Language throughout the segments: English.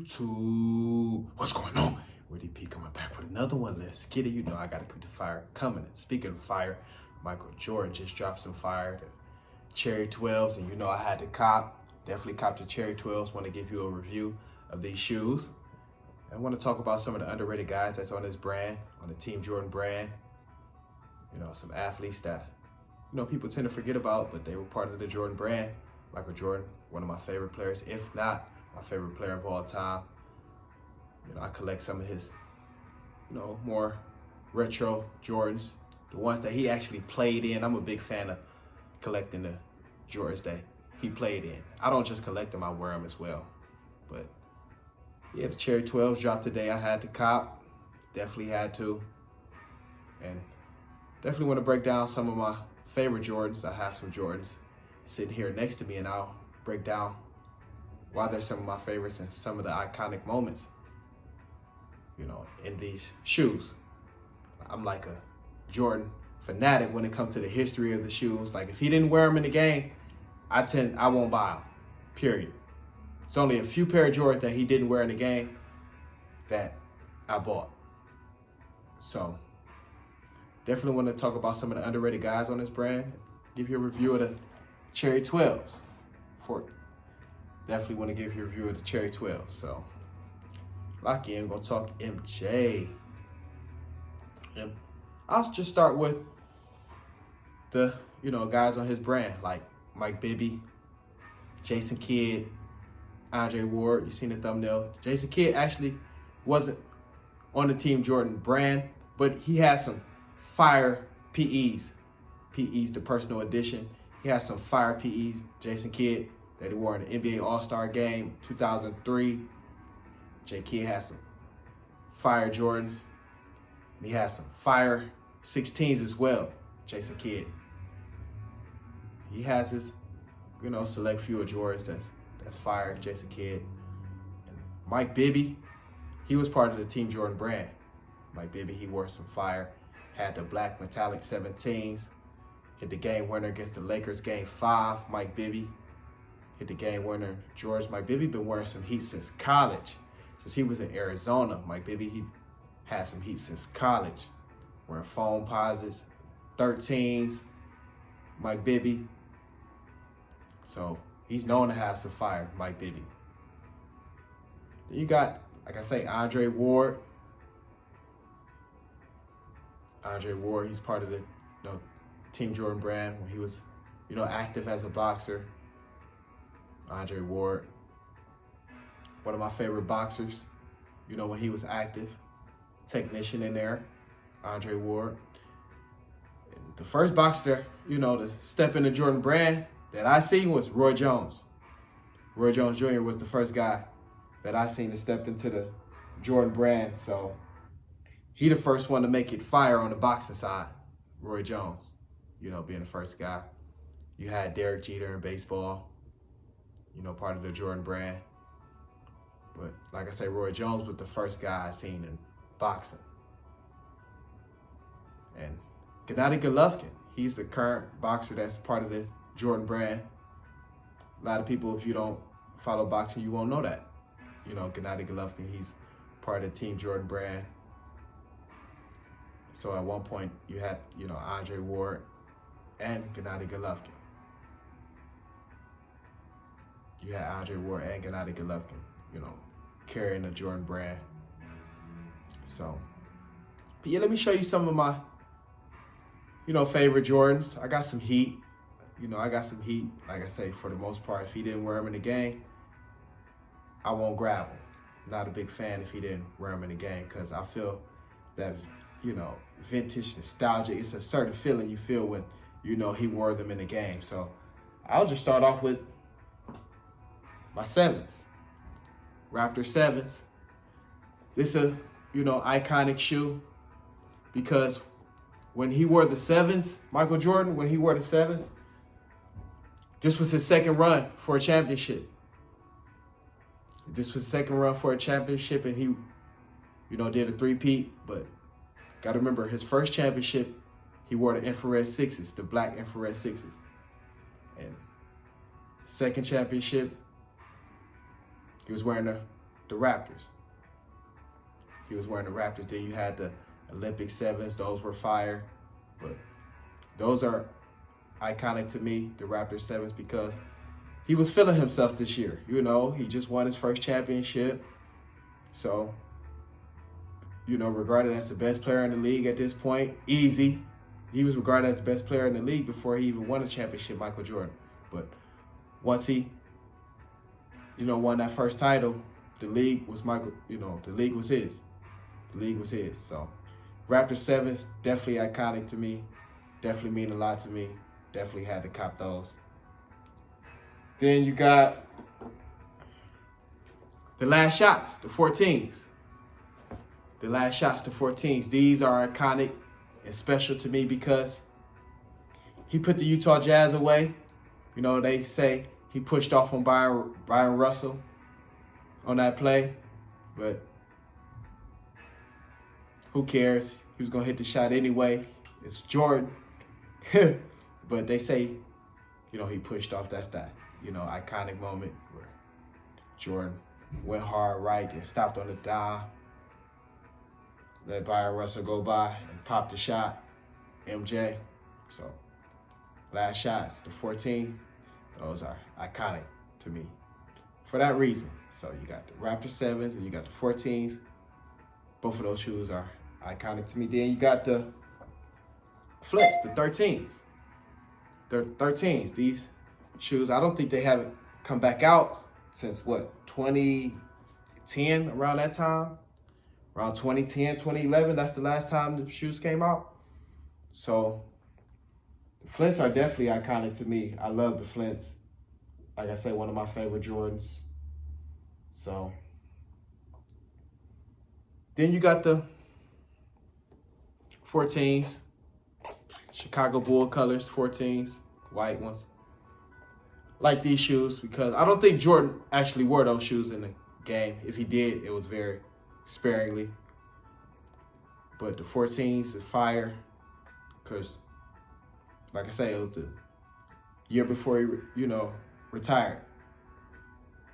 YouTube? What's going on? Witty P coming back with another one. Let's get it. You know I gotta keep the fire coming. And speaking of fire, Michael Jordan just dropped some fire, the Cherry 12s, and you know I had to cop. Definitely cop the Cherry 12s. Want to give you a review of these shoes. I want to talk about some of the underrated guys that's on this brand, on the Team Jordan brand. You know, some athletes that, you know, people tend to forget about, but they were part of the Jordan brand. Michael Jordan, one of my favorite players, if not my favorite player of all time. You know, I collect some of his, you know, more retro Jordans, the ones that he actually played in. I'm a big fan of collecting the Jordans that he played in. I don't just collect them, I wear them as well. But yeah, the Cherry 12s dropped today. I had to cop, definitely had to. And definitely want to break down some of my favorite Jordans. I have some Jordans sitting here next to me, and I'll break down why they're some of my favorites and some of the iconic moments, you know, in these shoes. I'm like a Jordan fanatic when it comes to the history of the shoes. Like, if he didn't wear them in the game, I won't buy them, period. It's only a few pair of Jordans that he didn't wear in the game that I bought. So definitely want to talk about some of the underrated guys on this brand. Give you a review of the Cherry 12s. Definitely want to give you a review of the Cherry 12s. So lock in, we're going to talk MJ. And I'll just start with the, you know, guys on his brand, like Mike Bibby, Jason Kidd, Andre Ward. You seen the thumbnail. Jason Kidd actually wasn't on the Team Jordan brand, but he has some fire PEs. PEs, the personal edition. He has some fire PEs, Jason Kidd, that he wore in the NBA All-Star Game 2003. J. Kidd has some fire Jordans. He has some fire 16s as well, Jason Kidd. He has his, you know, select few of Jordans that's fire, Jason Kidd. And Mike Bibby, he was part of the Team Jordan brand. Mike Bibby, he wore some fire. Had the black metallic 17s. Hit the game winner against the Lakers, Game 5. Mike Bibby hit the game winner. George, Mike Bibby been wearing some heat since college. Since he was in Arizona, Mike Bibby, he had some heat since college. Wearing foam posits, 13s, Mike Bibby. So he's known to have some fire, Mike Bibby. Then you got, like I say, Andre Ward. Andre Ward, he's part of the, you know, Team Jordan brand when he was, you know, active as a boxer. Andre Ward, one of my favorite boxers, you know, when he was active. Technician in there, Andre Ward. And the first boxer, you know, to step in the Jordan brand that I seen was Roy Jones. Roy Jones Jr. was the first guy that I seen to step into the Jordan brand. So he the first one to make it fire on the boxing side, Roy Jones, you know, being the first guy. You had Derek Jeter in baseball, you know, part of the Jordan brand. But like I say, Roy Jones was the first guy I seen in boxing. And Gennady Golovkin, he's the current boxer that's part of the Jordan brand. A lot of people, if you don't follow boxing, you won't know that. You know, Gennady Golovkin, he's part of the Team Jordan brand. So at one point, you had, you know, Andre Ward and Gennady Golovkin. You had Andre Ward and Gennady Golovkin, you know, carrying the Jordan brand. So, but yeah, let me show you some of my, you know, favorite Jordans. I got some heat. You know, I got some heat. Like I say, for the most part, if he didn't wear them in the game, I won't grab them. Not a big fan if he didn't wear them in the game, because I feel that, you know, vintage nostalgia, it's a certain feeling you feel when, you know, he wore them in the game. So I'll just start off with my 7s. Raptor 7s. This is a, you know, iconic shoe, because when he wore the 7s, Michael Jordan, when he wore the 7s, this was his second run for a championship. This was his second run for a championship, and he, you know, did a three-peat. But got to remember, his first championship, he wore the infrared 6s, the black infrared 6s. And second championship, he was wearing the the Raptors. He was wearing the Raptors. Then you had the Olympic 7s. Those were fire. But those are iconic to me, the Raptors 7s, because he was feeling himself this year. You know, he just won his first championship. So, you know, regarded as the best player in the league at this point. Easy. He was regarded as the best player in the league before he even won a championship, Michael Jordan. But once he, you know, won that first title, the league was the league was his. The league was his. So, Raptors 7s, definitely iconic to me. Definitely mean a lot to me. Definitely had to cop those. Then you got the last shots, the 14s. The last shots, the 14s. These are iconic and special to me because he put the Utah Jazz away. You know, they say he pushed off on Byron Russell on that play, but who cares? He was going to hit the shot anyway. It's Jordan. But they say, you know, he pushed off. That's that, you know, iconic moment where Jordan went hard right and stopped on the dime. Let Byron Russell go by and pop the shot. MJ. So, last shots, the 14, those are iconic to me for that reason. So, you got the Raptor 7s and you got the 14s. Both of those shoes are iconic to me. Then you got the Flints, the 13s. The 13s. These shoes, I don't think they haven't come back out since, what, 2010, around that time? Around 2010, 2011, that's the last time the shoes came out. So, the Flints are definitely iconic to me. I love the Flints. Like I said, one of my favorite Jordans. So, then you got the 14s. Chicago Bull colors, 14s, white ones. Like these shoes because I don't think Jordan actually wore those shoes in the game. If he did, it was very sparingly. But the 14s is fire because, like I say, it was the year before he, you know, retired.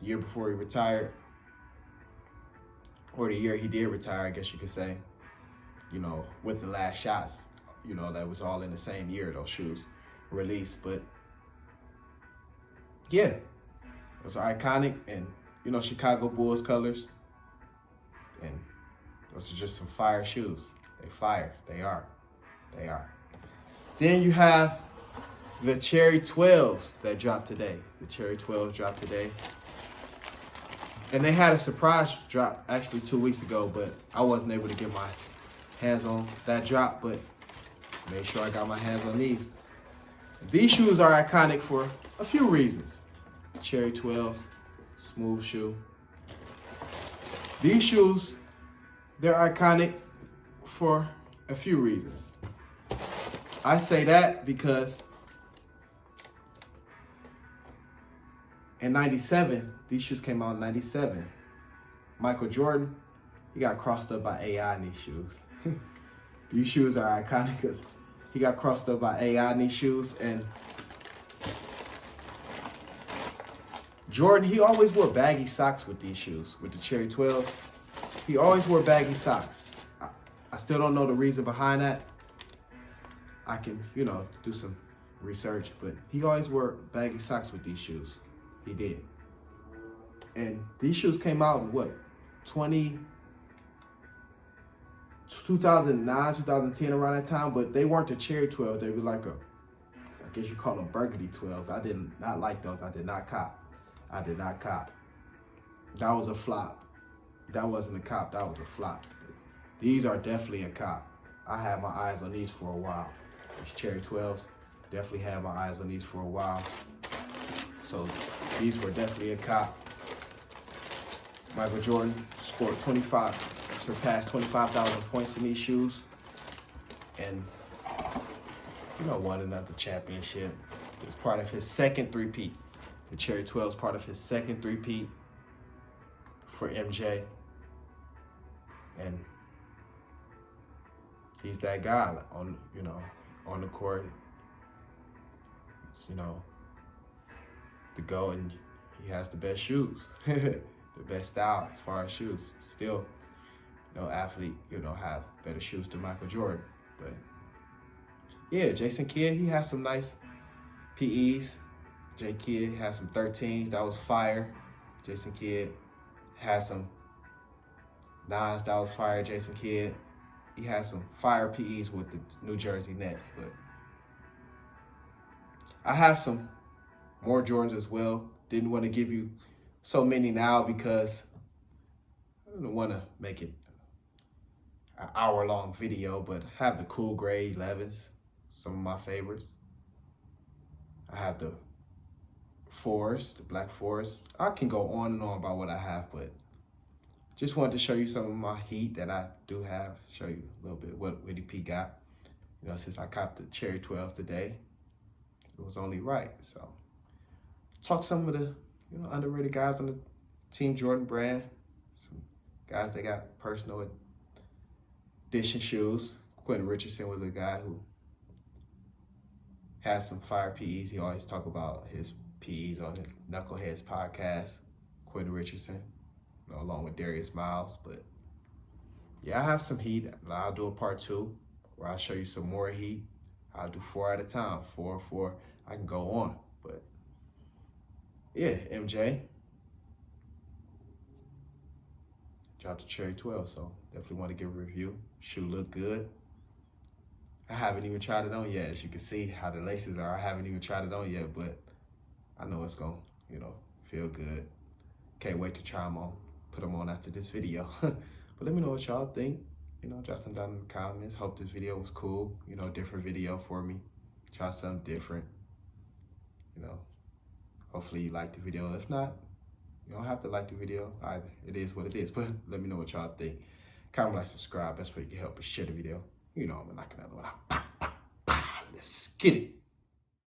The year before he retired, or the year he did retire, I guess you could say, you know, with the last shots. You know, that was all in the same year, those shoes released. But, yeah, those are iconic and, you know, Chicago Bulls colors. And those are just some fire shoes. They fire. They are. They are. Then you have the Cherry 12s that dropped today. The Cherry 12s dropped today. And they had a surprise drop actually 2 weeks ago, but I wasn't able to get my hands on that drop, but made sure I got my hands on these. These shoes are iconic for a few reasons. Cherry 12s, smooth shoe. These shoes, they're iconic for a few reasons. I say that because in 97, these shoes came out in 97. Michael Jordan, he got crossed up by AI in these shoes. These shoes are iconic because he got crossed up by AI in these shoes. And Jordan, he always wore baggy socks with these shoes, with the Cherry 12s. He always wore baggy socks. I still don't know the reason behind that. I can, you know, do some research, but he always wore baggy socks with these shoes. He did. And these shoes came out in what, 2009, 2010, around that time, but they weren't the Cherry 12. They were like I guess you call them burgundy 12s. I did not like those. I did not cop. That was a flop. That wasn't a cop. That was a flop. These are definitely a cop. I had my eyes on these for a while. These Cherry 12s, definitely had my eyes on these for a while. So these were definitely a cop. Michael Jordan surpassed 25,000 points in these shoes. And, you know, won another championship. It's part of his second three-peat. The Cherry 12 is part of his second three-peat for MJ. And he's that guy on, you know, on the court. You know, to go, and he has the best shoes. the best style as far as shoes. Still, no athlete, have better shoes than Michael Jordan. But yeah, Jason Kidd, he has some nice PEs. J Kidd has some 13s. That was fire. Jason Kidd has some 9s. That was fire. Jason Kidd. He has some fire PEs with the New Jersey Nets. But I have some more Jordans as well. Didn't want to give you so many now because I don't want to make it an hour-long video, but I have the cool gray 11s, some of my favorites. I have the Forest, the Black Forest. I can go on and on about what I have, but just wanted to show you some of my heat that I do have. Show you a little bit what Witty P got. Since I copped the Cherry 12s today, it was only right. So, talk some of the underrated guys on the Team Jordan brand. Some guys that got personal edition shoes. Quentin Richardson was a guy who has some fire PEs. He always talk about his PEs on his Knuckleheads podcast. Quentin Richardson, along with Darius Miles. But yeah, I have some heat. I'll do a part 2 where I'll show you some more heat. I'll do 4 at a time. 4. I can go on. But yeah, MJ dropped the Cherry 12, so definitely want to give a review. Shoe look good. I haven't even tried it on yet. As you can see how the laces are, I haven't even tried it on yet, but I know it's gonna, feel good. Can't wait to try them on, put them on after this video. But let me know what y'all think. Drop them down in the comments. Hope this video was cool. Different video for me. Try something different. Hopefully you liked the video. If not, you don't have to like the video either. It is what it is. But let me know what y'all think. Comment, like, subscribe. Best way you can help is share the video. I'm gonna knock another one out. Let's get it.